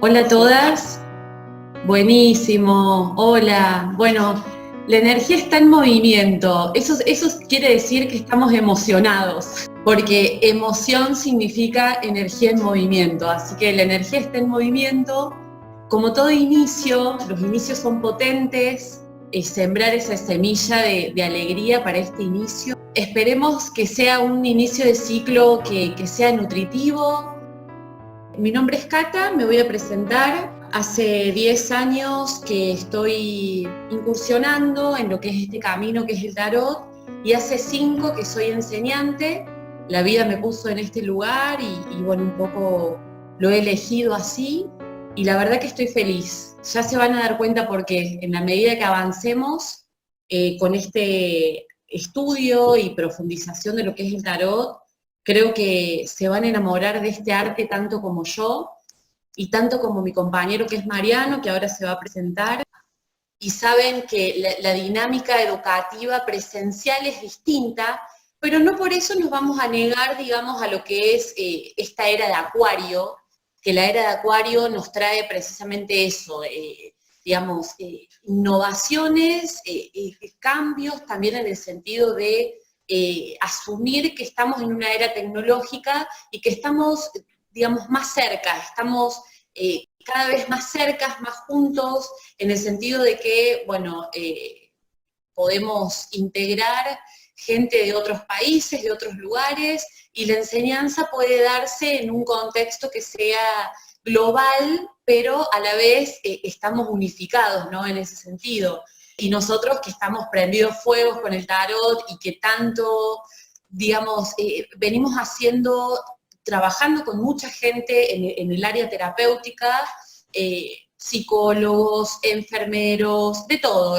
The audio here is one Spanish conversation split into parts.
Hola a todas, buenísimo, hola. Bueno, la energía está en movimiento, eso quiere decir que estamos emocionados, porque emoción significa energía en movimiento, así que la energía está en movimiento. Como todo inicio, los inicios son potentes, sembrar esa semilla de alegría para este inicio. Esperemos que sea un inicio de ciclo que sea nutritivo. Mi nombre es Cata, me voy a presentar. Hace 10 años que estoy incursionando en lo que es este camino que es el tarot, y hace 5 que soy enseñante. La vida me puso en este lugar y bueno, un poco lo he elegido así, y la verdad que estoy feliz. Ya se van a dar cuenta porque en la medida que avancemos con este estudio y profundización de lo que es el tarot, creo que se van a enamorar de este arte tanto como yo y tanto como mi compañero que es Mariano, que ahora se va a presentar. Y saben que la dinámica educativa presencial es distinta, pero no por eso nos vamos a negar, digamos, a lo que es esta era de Acuario, que la era de Acuario nos trae precisamente eso, digamos, innovaciones, cambios también en el sentido de asumir que estamos en una era tecnológica y que estamos, digamos, más cerca, estamos cada vez más cerca, más juntos, en el sentido de que, bueno, podemos integrar gente de otros países, de otros lugares, y la enseñanza puede darse en un contexto que sea global, pero a la vez estamos unificados, ¿no? En ese sentido. Y nosotros que estamos prendidos fuegos con el tarot y que tanto, digamos, venimos haciendo, trabajando con mucha gente en el área terapéutica, psicólogos, enfermeros, de todo,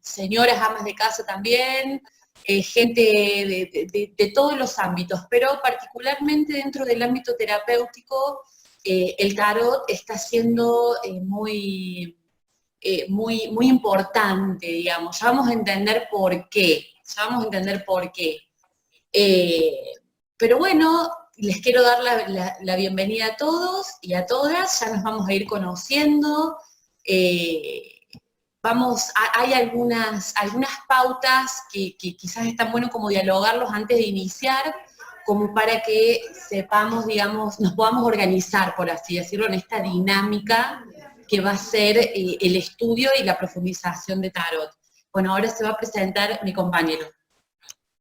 señoras amas de casa también, gente de todos los ámbitos, pero particularmente dentro del ámbito terapéutico, el tarot está siendo muy importante, digamos. Ya vamos a entender por qué, ya vamos a entender por qué. Eh, pero bueno, les quiero dar la bienvenida a todos y a todas, ya nos vamos a ir conociendo. Eh, hay algunas pautas que quizás están bueno como dialogarlos antes de iniciar, como para que sepamos, digamos, nos podamos organizar, por así decirlo, en esta dinámica que va a ser el estudio y la profundización de tarot. Bueno, ahora se va a presentar mi compañero.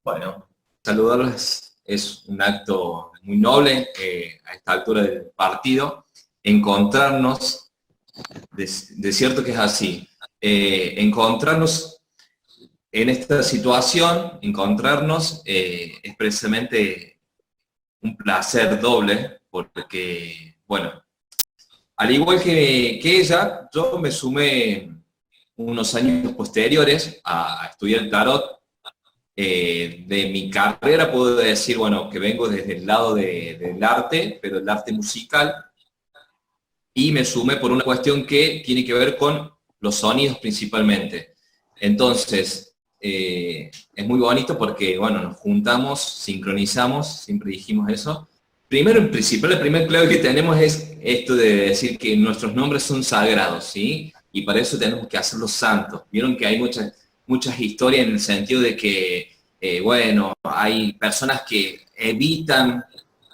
Bueno, saludarles es un acto muy noble a esta altura del partido. Encontrarnos, de cierto que es así, encontrarnos en esta situación, encontrarnos es precisamente un placer doble, porque, bueno, al igual que ella, yo me sumé unos años posteriores a estudiar el tarot. De mi carrera puedo decir, bueno, que vengo desde el lado del arte, pero el arte musical, y me sumé por una cuestión que tiene que ver con los sonidos principalmente. Entonces, es muy bonito porque, bueno, nos juntamos, sincronizamos, siempre dijimos eso. Primero, en principal, el primer clave que tenemos es esto de decir que nuestros nombres son sagrados, ¿sí? Y para eso tenemos que hacerlos santos. Vieron que hay muchas historias en el sentido de que, bueno, hay personas que evitan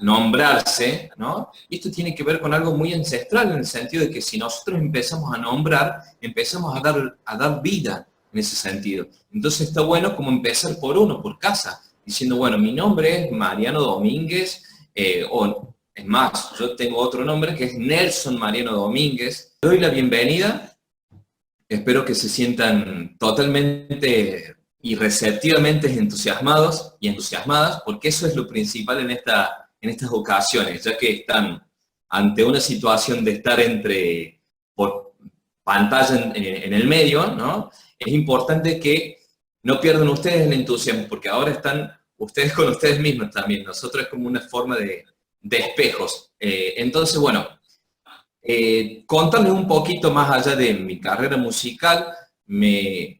nombrarse, ¿no? Y esto tiene que ver con algo muy ancestral, en el sentido de que si nosotros empezamos a nombrar, empezamos a dar vida en ese sentido. Entonces está bueno como empezar por uno, por casa, diciendo, bueno, mi nombre es Mariano Domínguez, o es más, yo tengo otro nombre que es Nelson Mariano Domínguez. Doy la bienvenida, espero que se sientan totalmente y receptivamente entusiasmados y entusiasmadas, porque eso es lo principal en estas ocasiones, ya que están ante una situación de estar por pantalla en el medio, ¿no? Es importante que no pierdan ustedes el entusiasmo, porque ahora están ustedes con ustedes mismos también. Nosotros es como una forma de espejos. Entonces, bueno, contarles un poquito más allá de mi carrera musical, mi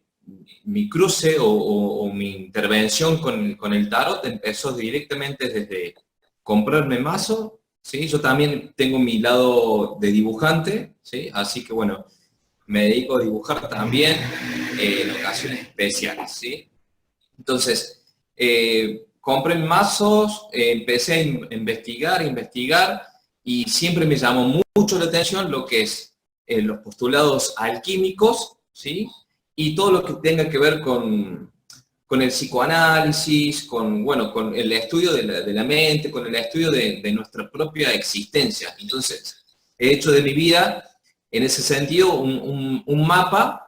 cruce o mi intervención con el tarot empezó directamente desde comprarme mazo ¿sí? Yo también tengo mi lado de dibujante, ¿sí? Así que bueno, me dedico a dibujar también en ocasiones especiales, ¿sí? Entonces, compré mazos, empecé a investigar, y siempre me llamó mucho la atención lo que es los postulados alquímicos, ¿sí? Y todo lo que tenga que ver con el psicoanálisis, bueno, con el estudio de la mente, con el estudio de nuestra propia existencia. Entonces, he hecho de mi vida, en ese sentido, un mapa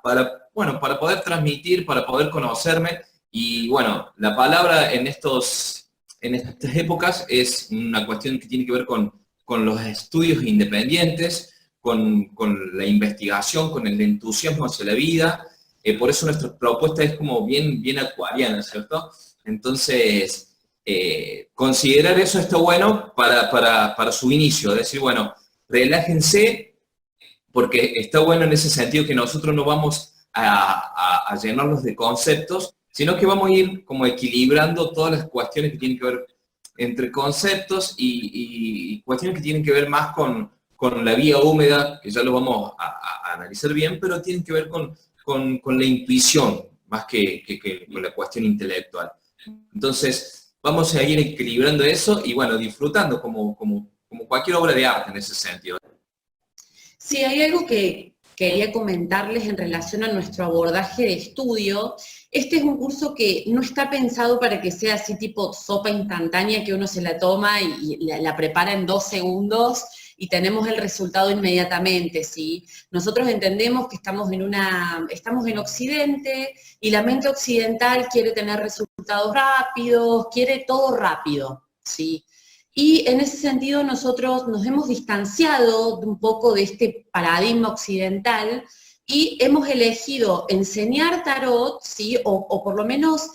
bueno, para poder transmitir, para poder conocerme. Y bueno, la palabra en estas épocas es una cuestión que tiene que ver con los estudios independientes, con la investigación, con el entusiasmo hacia la vida. Por eso nuestra propuesta es como bien acuariana, ¿cierto? Entonces, considerar eso está bueno para su inicio, decir, bueno, relájense, porque está bueno en ese sentido que nosotros no vamos a llenarnos de conceptos, sino que vamos a ir como equilibrando todas las cuestiones que tienen que ver entre conceptos y cuestiones que tienen que ver más con la vía húmeda, que ya lo vamos a analizar bien, pero tienen que ver con la intuición, más que con la cuestión intelectual. Entonces, vamos a ir equilibrando eso y, bueno, disfrutando como cualquier obra de arte en ese sentido. Sí, hay algo que quería comentarles en relación a nuestro abordaje de estudio. Este es un curso que no está pensado para que sea así tipo sopa instantánea, que uno se la toma y la prepara en 2 segundos y tenemos el resultado inmediatamente, ¿sí? Nosotros entendemos que estamos en Occidente y la mente occidental quiere tener resultados rápidos, quiere todo rápido, ¿sí? Y en ese sentido nosotros nos hemos distanciado un poco de este paradigma occidental y hemos elegido enseñar tarot, ¿sí? o por lo menos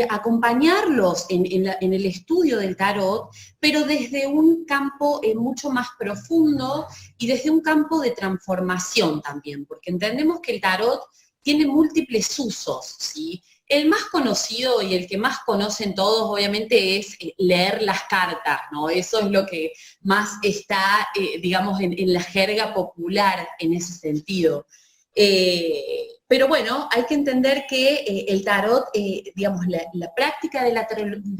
acompañarlos en el estudio del tarot, pero desde un campo mucho más profundo y desde un campo de transformación también, porque entendemos que el tarot tiene múltiples usos, ¿sí? El más conocido y el que más conocen todos, obviamente, es leer las cartas, ¿no? Eso es lo que más está, digamos, en la jerga popular en ese sentido. Pero bueno, hay que entender que el tarot, digamos, la práctica de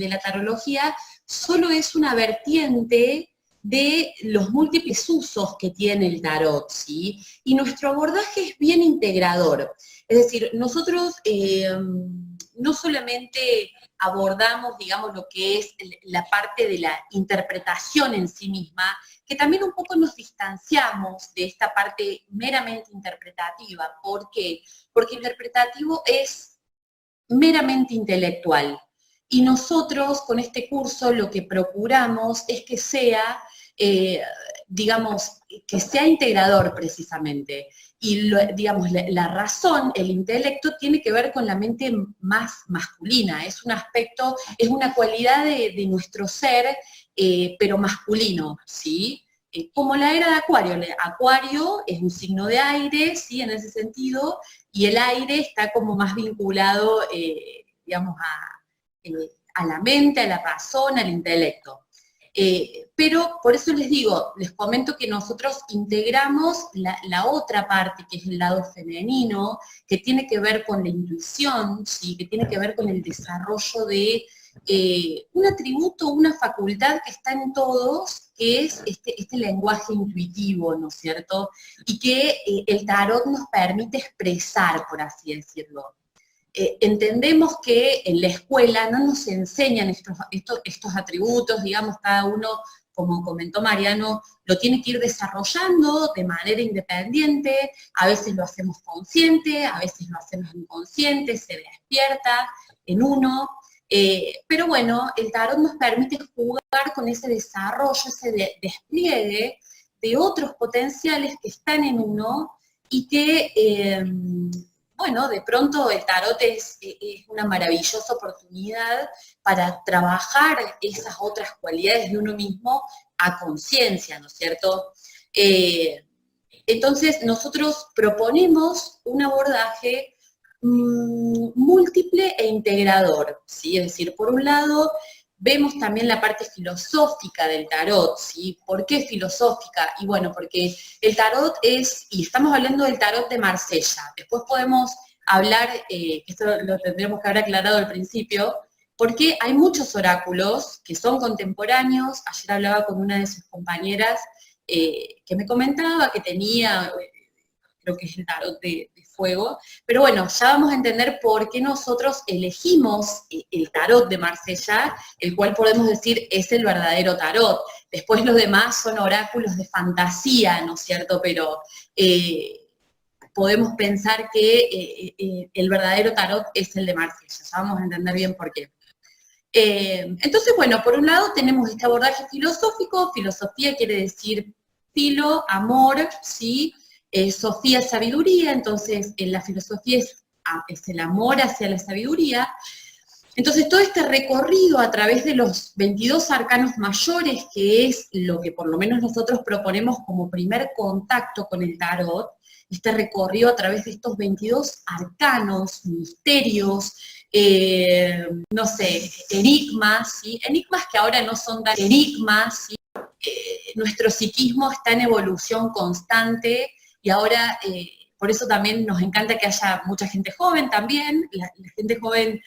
la tarología solo es una vertiente de los múltiples usos que tiene el tarot, ¿sí? Y nuestro abordaje es bien integrador. Es decir, nosotros no solamente abordamos, digamos, lo que es la parte de la interpretación en sí misma, que también un poco nos distanciamos de esta parte meramente interpretativa. ¿Por qué? Porque interpretativo es meramente intelectual. Y nosotros con este curso lo que procuramos es que sea, digamos, que sea integrador precisamente. Y, digamos, la razón, el intelecto, tiene que ver con la mente más masculina. Es un aspecto, es una cualidad de nuestro ser, pero masculino, ¿sí? Como la era de Acuario. Acuario es un signo de aire, ¿sí? En ese sentido, y el aire está como más vinculado, digamos, a la mente, a la razón, al intelecto. Pero por eso les comento que nosotros integramos la otra parte, que es el lado femenino, que tiene que ver con la intuición, ¿sí? Que tiene que ver con el desarrollo de un atributo, una facultad que está en todos, que es este lenguaje intuitivo, ¿no es cierto? Y que el tarot nos permite expresar, por así decirlo. Entendemos que en la escuela no nos enseñan estos atributos, digamos, cada uno, como comentó Mariano, lo tiene que ir desarrollando de manera independiente, a veces lo hacemos consciente, a veces lo hacemos inconsciente, se despierta en uno, pero bueno, el tarot nos permite jugar con ese desarrollo, ese despliegue de otros potenciales que están en uno y que, bueno, de pronto el tarot es una maravillosa oportunidad para trabajar esas otras cualidades de uno mismo a conciencia, ¿no es cierto? Entonces, nosotros proponemos un abordaje múltiple e integrador, ¿sí? Es decir, por un lado, vemos también la parte filosófica del tarot, ¿sí? ¿Por qué filosófica? Y bueno, porque el tarot y estamos hablando del tarot de Marsella, después podemos hablar, esto lo tendríamos que haber aclarado al principio, porque hay muchos oráculos que son contemporáneos. Ayer hablaba con una de sus compañeras que me comentaba que tenía, creo que es el tarot de fuego, pero bueno, ya vamos a entender por qué nosotros elegimos el tarot de Marsella, el cual podemos decir es el verdadero tarot. Después los demás son oráculos de fantasía, ¿no es cierto? Pero podemos pensar que el verdadero tarot es el de Marsella, ya vamos a entender bien por qué. Entonces, bueno, por un lado tenemos este abordaje filosófico. Filosofía quiere decir filo, amor, ¿sí? Sofía, sabiduría. Entonces en la filosofía es el amor hacia la sabiduría. Entonces todo este recorrido a través de los 22 arcanos mayores, que es lo que por lo menos nosotros proponemos como primer contacto con el tarot, este recorrido a través de estos 22 arcanos, misterios, no sé, enigmas, ¿sí? Enigmas que ahora no son tan enigmas, ¿sí? Nuestro psiquismo está en evolución constante y ahora por eso también nos encanta que haya mucha gente joven también. La gente joven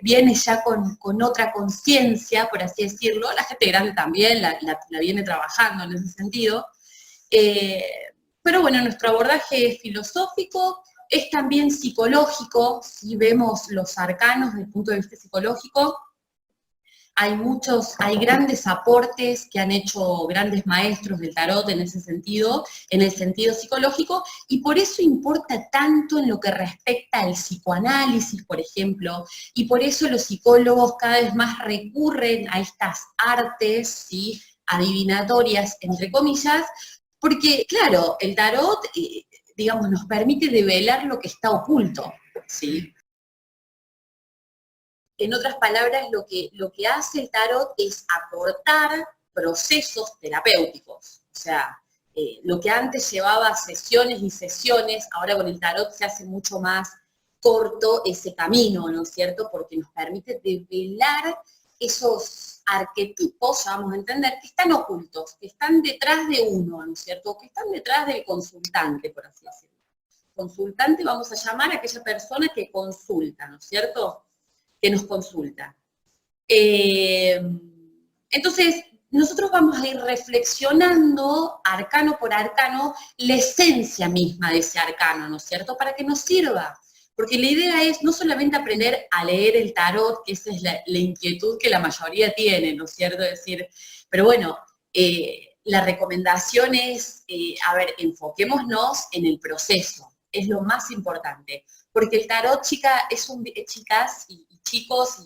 viene ya con otra conciencia, por así decirlo. La gente grande también la viene trabajando en ese sentido. Pero bueno, nuestro abordaje es filosófico, es también psicológico. Si vemos los arcanos desde el punto de vista psicológico, hay grandes aportes que han hecho grandes maestros del tarot en ese sentido, en el sentido psicológico, y por eso importa tanto en lo que respecta al psicoanálisis, por ejemplo, y por eso los psicólogos cada vez más recurren a estas artes, ¿sí?, adivinatorias, entre comillas, porque, claro, el tarot, digamos, nos permite develar lo que está oculto, ¿sí? En otras palabras, lo que hace el tarot es acortar procesos terapéuticos. O sea, lo que antes llevaba sesiones y sesiones, ahora con el tarot se hace mucho más corto ese camino, ¿no es cierto? Porque nos permite develar esos arquetipos, ya vamos a entender, que están ocultos, que están detrás de uno, ¿no es cierto? Que están detrás del consultante, por así decirlo. Consultante vamos a llamar a aquella persona que consulta, ¿no es cierto?, que nos consulta. Entonces, nosotros vamos a ir reflexionando, arcano por arcano, la esencia misma de ese arcano, ¿no es cierto?, para que nos sirva. Porque la idea es no solamente aprender a leer el tarot, que esa es la inquietud que la mayoría tiene, ¿no es cierto?, es decir, pero bueno, la recomendación es, a ver, enfoquémonos en el proceso, es lo más importante. Porque el tarot, chicas y chicos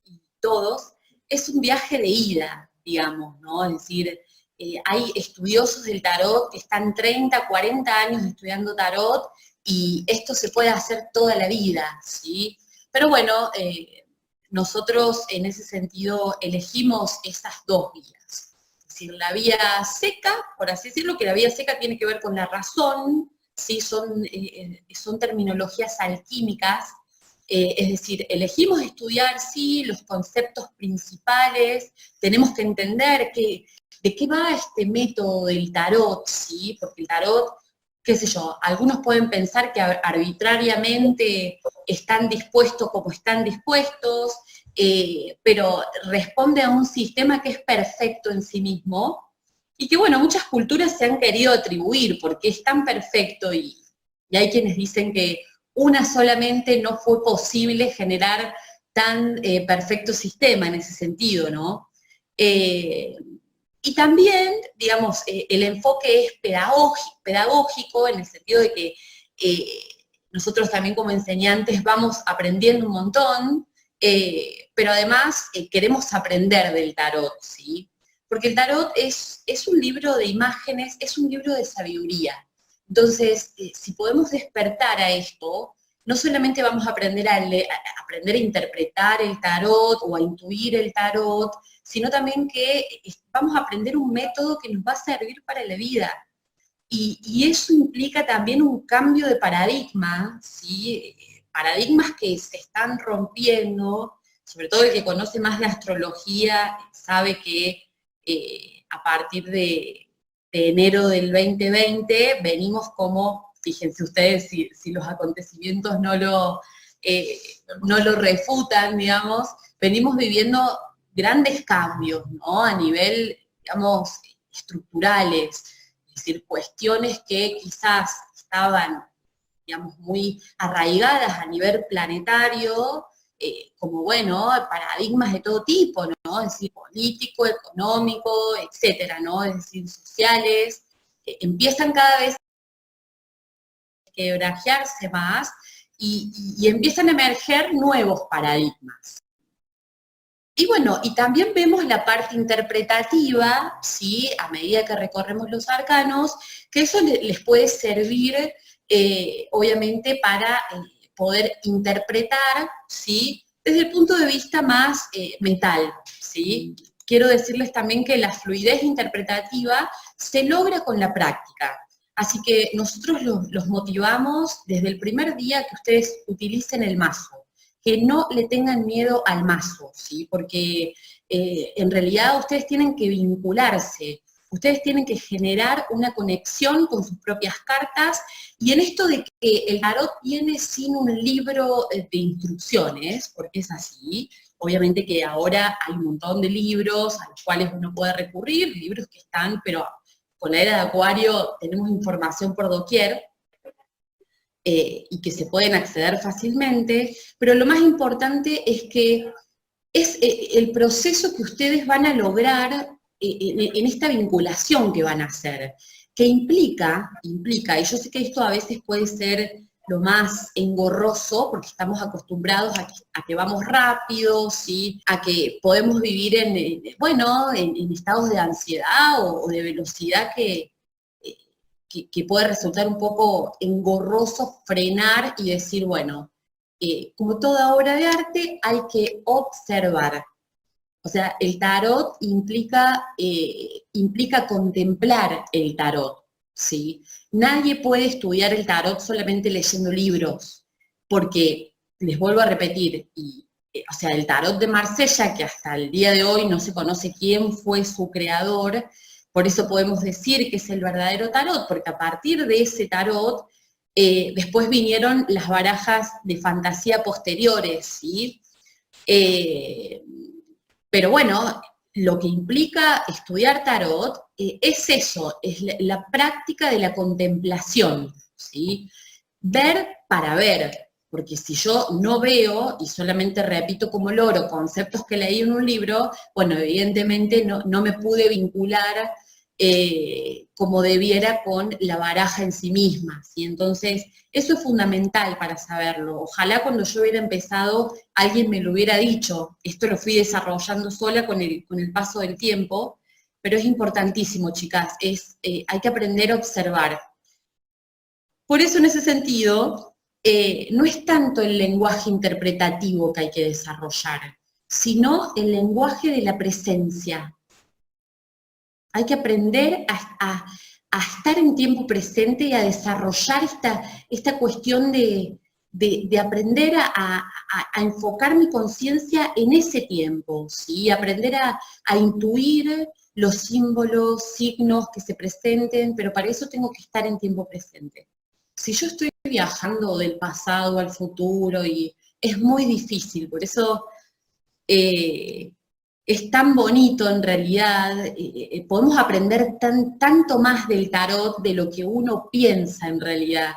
y todos, es un viaje de ida, digamos, ¿no? Es decir, hay estudiosos del tarot que están 30, 40 años estudiando tarot y esto se puede hacer toda la vida, ¿sí? Pero bueno, nosotros en ese sentido elegimos esas dos vías. Es decir, la vía seca, por así decirlo, que la vía seca tiene que ver con la razón, ¿sí? Son terminologías alquímicas, es decir, elegimos estudiar, sí, los conceptos principales, tenemos que entender de qué va este método del tarot, ¿sí? Porque el tarot, qué sé yo, algunos pueden pensar que arbitrariamente están dispuestos como están dispuestos, pero responde a un sistema que es perfecto en sí mismo, y que, bueno, muchas culturas se han querido atribuir porque es tan perfecto y hay quienes dicen que una solamente no fue posible generar tan perfecto sistema en ese sentido, ¿no? Y también, digamos, el enfoque es pedagógico en el sentido de que nosotros también como enseñantes vamos aprendiendo un montón, pero además queremos aprender del tarot, ¿sí? Porque el tarot es un libro de imágenes, es un libro de sabiduría. Entonces, si podemos despertar a esto, no solamente vamos a aprender a interpretar el tarot o a intuir el tarot, sino también que vamos a aprender un método que nos va a servir para la vida. Y eso implica también un cambio de paradigma, ¿sí? Paradigmas que se están rompiendo, sobre todo el que conoce más la astrología, sabe que a partir de enero del 2020 venimos como, fíjense ustedes si los acontecimientos no lo refutan, digamos, venimos viviendo grandes cambios, ¿no? A nivel, digamos, estructurales, es decir, cuestiones que quizás estaban, digamos, muy arraigadas a nivel planetario, como, bueno, paradigmas de todo tipo, ¿no? Es decir, político, económico, etcétera, ¿no? Es decir, sociales, empiezan cada vez a quebrajearse más y empiezan a emerger nuevos paradigmas. Y bueno, y también vemos la parte interpretativa, ¿sí? A medida que recorremos los arcanos, que eso les puede servir, obviamente, para poder interpretar, ¿sí? Desde el punto de vista más mental, ¿sí? Quiero decirles también que la fluidez interpretativa se logra con la práctica. Así que nosotros los motivamos desde el primer día que ustedes utilicen el mazo, que no le tengan miedo al mazo, ¿sí? Porque en realidad ustedes tienen que vincularse, ustedes tienen que generar una conexión con sus propias cartas, y en esto de que el tarot viene sin un libro de instrucciones, porque es así, obviamente que ahora hay un montón de libros a los cuales uno puede recurrir, libros que están, pero con la era de Acuario tenemos información por doquier, y que se pueden acceder fácilmente, pero lo más importante es que es el proceso que ustedes van a lograr en esta vinculación que van a hacer, que implica, y yo sé que esto a veces puede ser lo más engorroso, porque estamos acostumbrados a que vamos rápido, ¿sí? A que podemos vivir en estados de ansiedad o de velocidad que puede resultar un poco engorroso frenar y decir, bueno, como toda obra de arte, hay que observar. O sea, el tarot implica contemplar el tarot, ¿sí? Nadie puede estudiar el tarot solamente leyendo libros, porque, les vuelvo a repetir, o sea, el tarot de Marsella, que hasta el día de hoy no se conoce quién fue su creador, por eso podemos decir que es el verdadero tarot, porque a partir de ese tarot, después vinieron las barajas de fantasía posteriores, ¿sí? Pero bueno, lo que implica estudiar tarot es eso, es la práctica de la contemplación, ¿sí? Ver para ver, porque si yo no veo y solamente repito como loro conceptos que leí en un libro, bueno, evidentemente no me pude vincular como debiera con la baraja en sí misma, ¿sí? Entonces, eso es fundamental para saberlo. Ojalá cuando yo hubiera empezado alguien me lo hubiera dicho. Esto lo fui desarrollando sola con el paso del tiempo, pero es importantísimo, chicas, hay que aprender a observar. Por eso, en ese sentido, no es tanto el lenguaje interpretativo que hay que desarrollar, sino el lenguaje de la presencia. Hay que aprender a estar en tiempo presente y a desarrollar esta cuestión de aprender a enfocar mi conciencia en ese tiempo, ¿sí? Aprender a intuir los símbolos, signos que se presenten, pero para eso tengo que estar en tiempo presente. Si yo estoy viajando del pasado al futuro, y es muy difícil, por eso es tan bonito en realidad, podemos aprender tanto más del tarot de lo que uno piensa en realidad,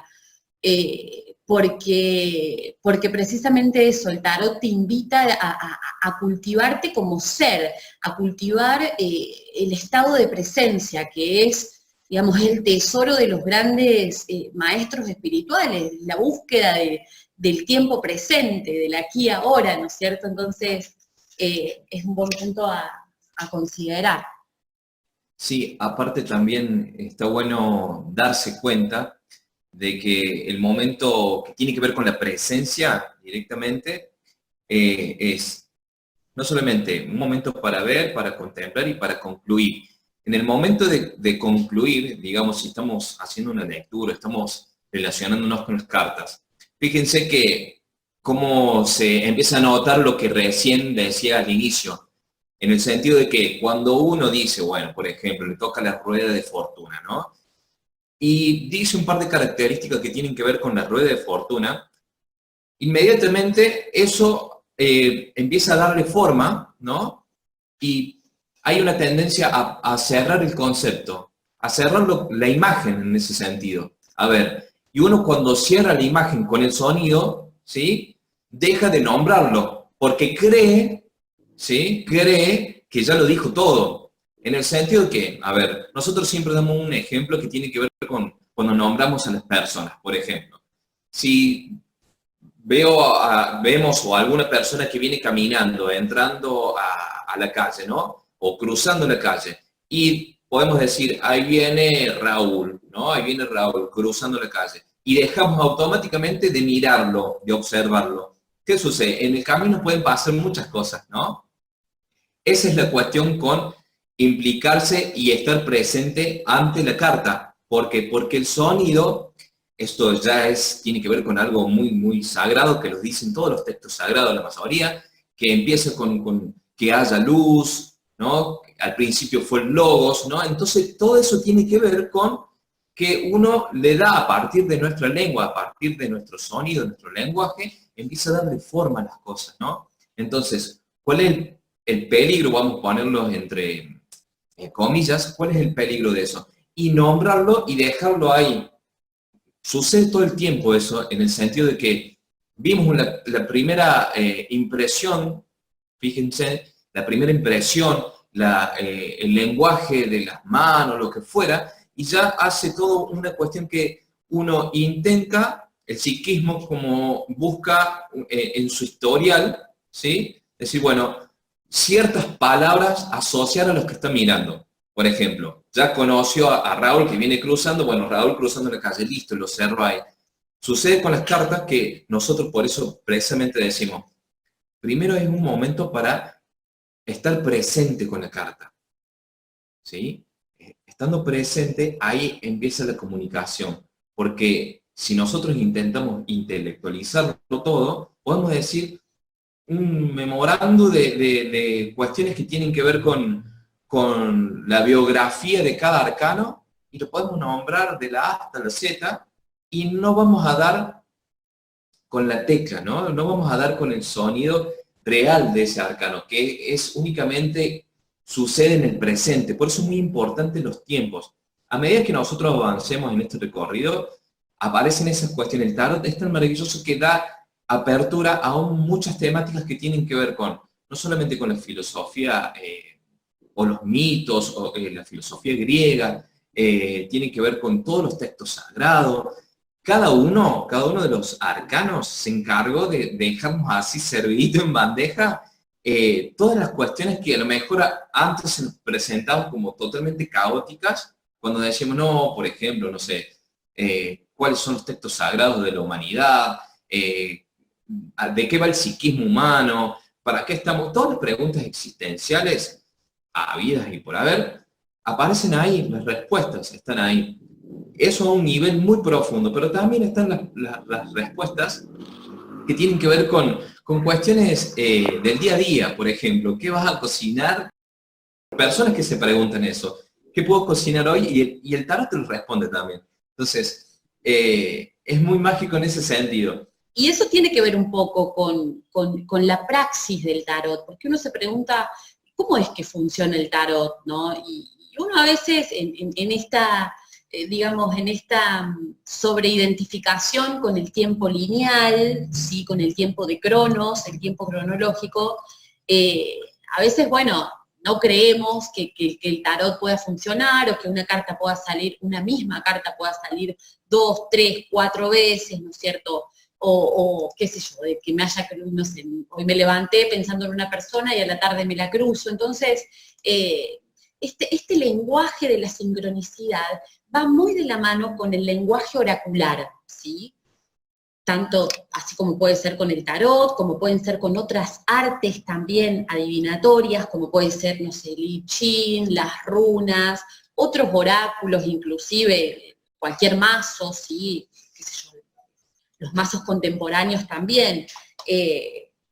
porque precisamente eso, el tarot te invita a cultivarte como ser, a cultivar el estado de presencia, que es, digamos, el tesoro de los grandes maestros espirituales, la búsqueda del tiempo presente, del aquí y ahora, ¿no es cierto? Entonces, es un buen punto a considerar. Sí, aparte también está bueno darse cuenta de que el momento que tiene que ver con la presencia directamente es no solamente un momento para ver, para contemplar y para concluir. En el momento de concluir, digamos, si estamos haciendo una lectura, estamos relacionándonos con las cartas, fíjense que cómo se empieza a notar lo que recién decía al inicio, en el sentido de que cuando uno dice, bueno, por ejemplo, le toca la rueda de fortuna, ¿no? Y dice un par de características que tienen que ver con la rueda de fortuna, inmediatamente eso empieza a darle forma, ¿no? Y hay una tendencia a cerrar el concepto, a cerrar la imagen en ese sentido. A ver, y uno cuando cierra la imagen con el sonido, ¿sí? Deja de nombrarlo, porque cree, ¿sí? Cree que ya lo dijo todo. En el sentido de que, a ver, nosotros siempre damos un ejemplo que tiene que ver con cuando nombramos a las personas, por ejemplo. Si vemos o alguna persona que viene caminando, entrando a la calle, ¿no? O cruzando la calle, y podemos decir, ahí viene Raúl, ¿no? Ahí viene Raúl cruzando la calle. Y dejamos automáticamente de mirarlo, de observarlo. ¿Qué sucede? En el camino pueden pasar muchas cosas, ¿no? Esa es la cuestión con implicarse y estar presente ante la carta. ¿Por qué? Porque el sonido, esto ya tiene que ver con algo muy, muy sagrado, que lo dicen todos los textos sagrados, la mayoría, que empieza con que haya luz, ¿no? Al principio fue el logos, ¿no? Entonces todo eso tiene que ver con que uno le da a partir de nuestra lengua, a partir de nuestro sonido, nuestro lenguaje, empieza a darle forma a las cosas, ¿no? Entonces, ¿cuál es el peligro? Vamos a ponerlo entre comillas, ¿cuál es el peligro de eso? Y nombrarlo y dejarlo ahí. Sucede todo el tiempo eso, en el sentido de que vimos la primera impresión, fíjense, la primera impresión, el lenguaje de las manos, lo que fuera, y ya hace todo una cuestión que uno intenta, el psiquismo como busca en su historial, ¿sí? Decir, bueno, ciertas palabras asociar a los que están mirando. Por ejemplo, ya conoció a Raúl que viene cruzando, bueno, Raúl cruzando la calle, listo, lo cerró ahí. Sucede con las cartas que nosotros por eso precisamente decimos, primero es un momento para estar presente con la carta, ¿sí? Estando presente, ahí empieza la comunicación, porque si nosotros intentamos intelectualizarlo todo, podemos decir un memorando de cuestiones que tienen que ver con la biografía de cada arcano, y lo podemos nombrar de la A hasta la Z, y no vamos a dar con la tecla, ¿no? No vamos a dar con el sonido real de ese arcano, que es únicamente sucede en el presente. Por eso es muy importante los tiempos. A medida que nosotros avancemos en este recorrido, aparecen esas cuestiones. El tarot es tan maravilloso que da apertura a muchas temáticas que tienen que ver con, no solamente con la filosofía o los mitos, o la filosofía griega, tiene que ver con todos los textos sagrados. Cada uno de los arcanos se encargó de dejarnos así servidito en bandeja todas las cuestiones que a lo mejor antes se nos presentaban como totalmente caóticas, cuando decimos, no, por ejemplo, no sé, cuáles son los textos sagrados de la humanidad, de qué va el psiquismo humano, para qué estamos, todas las preguntas existenciales, habidas y por haber, aparecen ahí, las respuestas están ahí. Eso a un nivel muy profundo, pero también están las respuestas que tienen que ver con cuestiones del día a día, por ejemplo, ¿qué vas a cocinar? Personas que se preguntan eso, ¿qué puedo cocinar hoy? Y el tarot te lo responde también. Entonces, es muy mágico en ese sentido. Y eso tiene que ver un poco con la praxis del tarot, porque uno se pregunta, ¿cómo es que funciona el tarot? ¿No? Y uno a veces en esta, digamos, en esta sobreidentificación con el tiempo lineal, ¿sí? Con el tiempo de Cronos, el tiempo cronológico, a veces, bueno, no creemos que el tarot pueda funcionar o que una carta pueda salir, una misma carta pueda salir 2, 3, 4 veces, ¿no es cierto? O qué sé yo, de que me haya, no sé, hoy me levanté pensando en una persona y a la tarde me la cruzo. Entonces, este lenguaje de la sincronicidad va muy de la mano con el lenguaje oracular, ¿sí? Tanto así como puede ser con el tarot, como pueden ser con otras artes también adivinatorias, como puede ser, no sé, el I Ching, las runas, otros oráculos, inclusive cualquier mazo, ¿sí? Qué sé yo, los mazos contemporáneos también.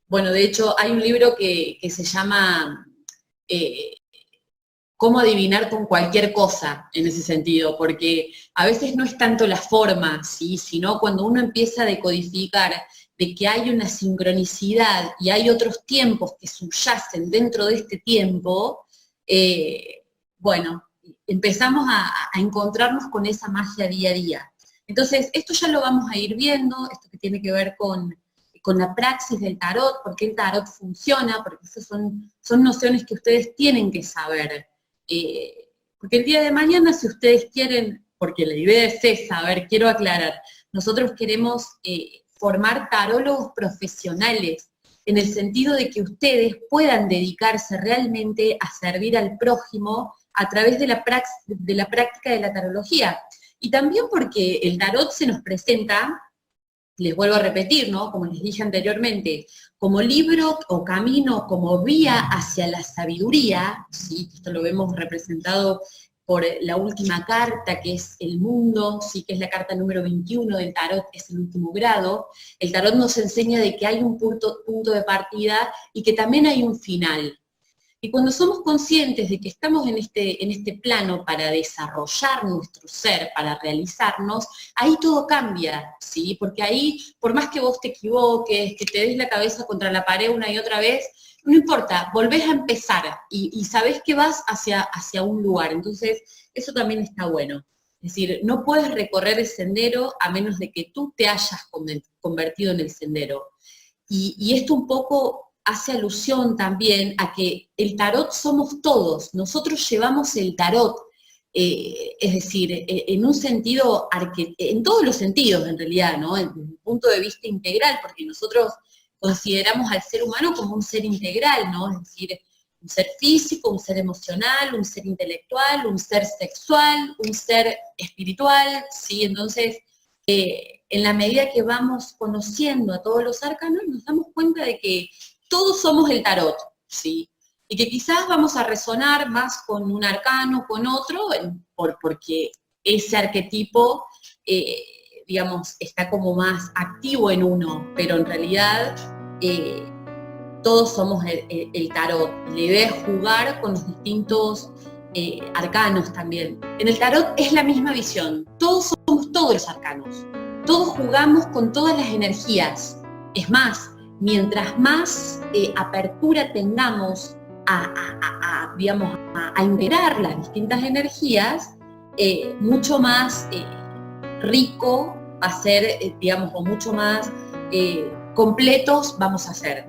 Bueno, de hecho hay un libro que se llama Cómo adivinar con cualquier cosa, en ese sentido, porque a veces no es tanto la forma, ¿sí? Sino cuando uno empieza a decodificar de que hay una sincronicidad y hay otros tiempos que subyacen dentro de este tiempo, bueno, empezamos a encontrarnos con esa magia día a día. Entonces, esto ya lo vamos a ir viendo, esto que tiene que ver con la praxis del tarot, por qué el tarot funciona, porque esas son nociones que ustedes tienen que saber. Porque el día de mañana, si ustedes quieren, porque la idea es esa, a ver, quiero aclarar, nosotros queremos formar tarólogos profesionales, en el sentido de que ustedes puedan dedicarse realmente a servir al prójimo a través de la práctica de la tarología. Y también porque el tarot se nos presenta, les vuelvo a repetir, ¿no? Como les dije anteriormente, como libro o camino, como vía hacia la sabiduría, ¿sí? Esto lo vemos representado por la última carta, que es el mundo, ¿sí? Que es la carta número 21 del tarot, es el último grado. El tarot nos enseña de que hay un punto de partida y que también hay un final. Y cuando somos conscientes de que estamos en este plano para desarrollar nuestro ser, para realizarnos, ahí todo cambia, ¿sí? Porque ahí, por más que vos te equivoques, que te des la cabeza contra la pared una y otra vez, no importa, volvés a empezar y sabés que vas hacia un lugar. Entonces, eso también está bueno. Es decir, no puedes recorrer el sendero a menos de que tú te hayas convertido en el sendero. Y esto un poco hace alusión también a que el tarot somos todos, nosotros llevamos el tarot, es decir, en un sentido, en todos los sentidos en realidad, ¿no? En un punto de vista integral, porque nosotros consideramos al ser humano como un ser integral, ¿no? Es decir, un ser físico, un ser emocional, un ser intelectual, un ser sexual, un ser espiritual, ¿sí? Entonces, en la medida que vamos conociendo a todos los arcanos, nos damos cuenta de que todos somos el tarot, ¿sí? Y que quizás vamos a resonar más con un arcano, con otro, porque ese arquetipo, digamos, está como más activo en uno, pero en realidad todos somos el tarot. La idea es jugar con los distintos arcanos también. En el tarot es la misma visión, todos somos todos los arcanos, todos jugamos con todas las energías. Es más, mientras más apertura tengamos digamos, a integrar las distintas energías, mucho más rico va a ser, digamos, o mucho más completos vamos a ser.